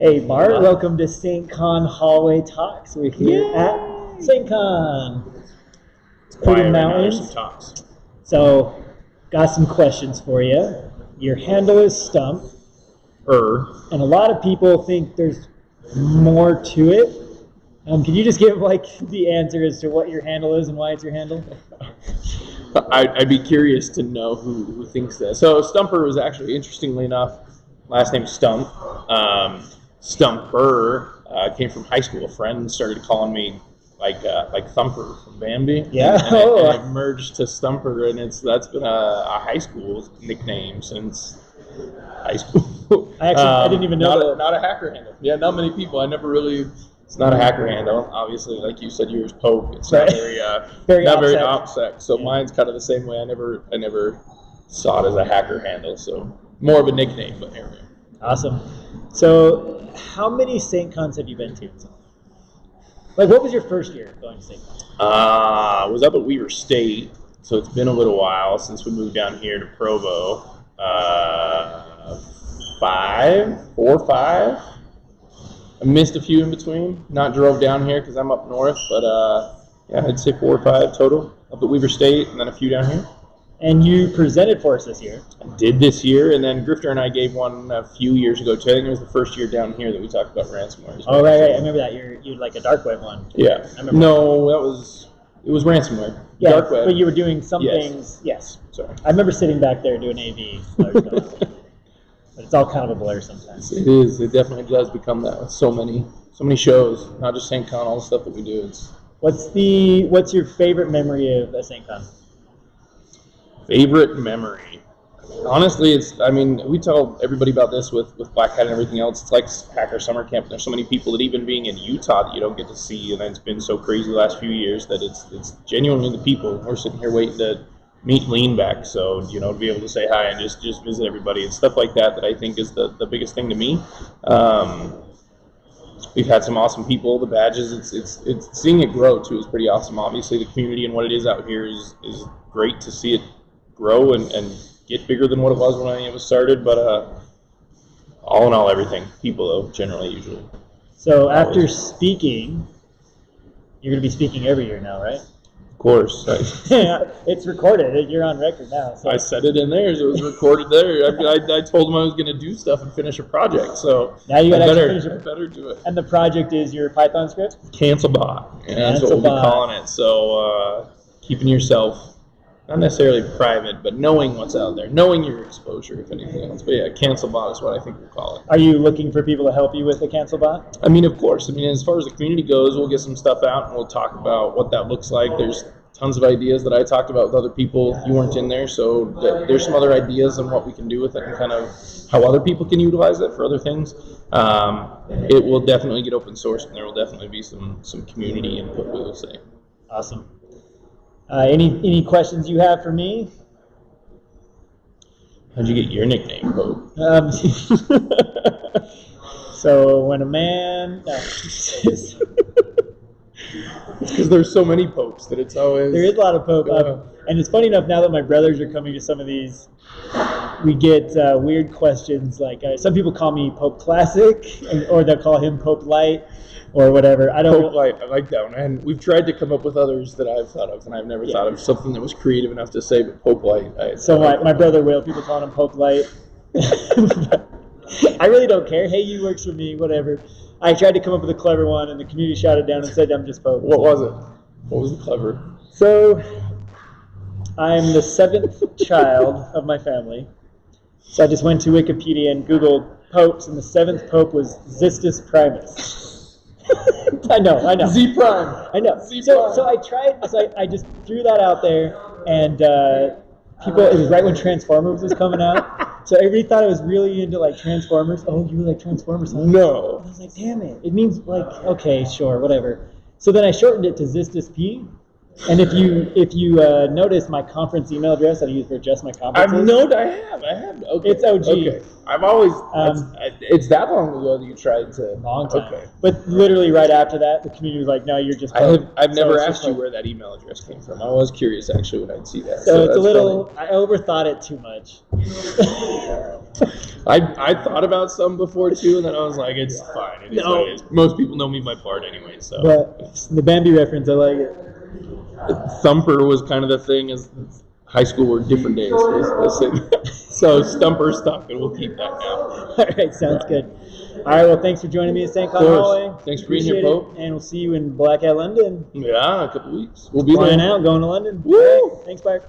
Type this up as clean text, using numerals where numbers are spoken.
Hey Bart, welcome to SAINTCON Hallway Talks. We're here at SAINTCON. It's pretty mountains. So, got some questions for you. Your handle is stump3r, and a lot of people think there's more to it. Can you just give the answer as to what your handle is and why it's your handle? I'd be curious to know who thinks that. So stump3r was actually, interestingly enough, last name Stump. Stump3r came from high school. A friend started calling me like Thumper from Bambi. Yeah. And it merged to Stump3r, and that's been a high school nickname since high school. I didn't even know not a hacker handle. Yeah, not many people. It's not a hacker handle. Obviously, like you said, yours Pope. It's not very OPSEC. So mine's kind of the same way. I never saw it as a hacker handle. So more of a nickname, but here we are. Awesome. So, how many SAINTCONs have you been to? What was your first year going to SAINTCON? I was up at Weaver State, so it's been a little while since we moved down here to Provo. 4 or 5. I missed a few in between. Not drove down here because I'm up north, but yeah, I'd say 4 or 5 total up at Weaver State, and then a few down here. And you presented for us this year. I did this year, and then Grifter and I gave one a few years ago too. I think it was the first year down here that we talked about ransomware. Oh, right. I remember that. You like a dark web one. Yeah. No, it was ransomware. Yeah, dark web. But you were doing some things. Yes. Sorry. I remember sitting back there doing AV. But it's all kind of a blur sometimes. It is. It definitely does become that with so many shows, not just SAINTCON, all the stuff that we do. What's your favorite memory of a SAINTCON? Favorite memory? Honestly, we tell everybody about this with Black Hat and everything else. It's like Hacker Summer Camp. There's so many people that even being in Utah that you don't get to see, and it's been so crazy the last few years that it's genuinely the people. We're sitting here waiting to meet Leanback, so to be able to say hi and just visit everybody and stuff like that I think is the biggest thing to me. We've had some awesome people. The badges, it's seeing it grow too is pretty awesome. Obviously, the community and what it is out here is great to see it grow and get bigger than what it was when it was started. But all in all, everything. People though, generally, usually. So after speaking, you're going to be speaking every year now, right? Of course. Yeah, it's recorded. You're on record now. So. I said it in there, so it was recorded there. I told him I was going to do stuff and finish a project, so now you got to better do it. And the project is your Python script? Cancel bot. Yeah, that's what we'll be calling it. So keeping yourself not necessarily private, but knowing what's out there, knowing your exposure, if anything else. But yeah, cancel bot is what I think we'll call it. Are you looking for people to help you with the cancel bot? Of course. As far as the community goes, we'll get some stuff out and we'll talk about what that looks like. There's tons of ideas that I talked about with other people. You weren't in there, so there's some other ideas on what we can do with it and kind of how other people can utilize it for other things. It will definitely get open source, and there will definitely be some community input, we will say. Awesome. Any questions you have for me? How'd you get your nickname, Pope? So when a man... No. It's because there's so many popes that it's always... There is a lot of pope. And it's funny enough, now that my brothers are coming to some of these, we get weird questions like, some people call me Pope Classic, or they'll call him Pope Light, or whatever. Pope Light, I like that one. And we've tried to come up with others that I've thought of, and I've never thought of something that was creative enough to say, but Pope Light. My brother Will, people call him Pope Light. I really don't care. Hey, you works for me, whatever. I tried to come up with a clever one, and the community shouted down and said I'm just Pope. What was it? What was the clever? So, I'm the 7th child of my family. So I just went to Wikipedia and Googled popes, and the 7th pope was Xistus Primus. I know. Z prime. I know. So I tried. So I just threw that out there, and people. It was right when Transformers was coming out, so everybody thought I was really into Transformers. Oh, you really like Transformers? Huh? No. I was like, damn it! It means okay, sure, whatever. So then I shortened it to Xistus P, And if you notice my conference email address that I use for just my conferences, I have. Okay. It's OG. Okay. I've always. It's that long ago that you tried to. Long time. Okay. But literally right after that, the community was like, "No, you're just." I've never asked you where that email address came from. I was curious actually when I'd see that. So it's a little. Funny. I overthought it too much. I thought about some before too, and then I was like, "It's fine. It is what it is." Most people know me by Bart anyway, so. But the Bambi reference, I like it. Thumper was kind of the thing as high school were different days. So Stumper stuck, and we'll keep that now. All right, sounds good. All right, well, thanks for joining me at SAINTCON Hallway. Thanks for being here, Pope. And we'll see you in Black Hat, London. Yeah, a couple weeks. We'll be Flying there. out, going to London. Woo! Right, thanks, Bart.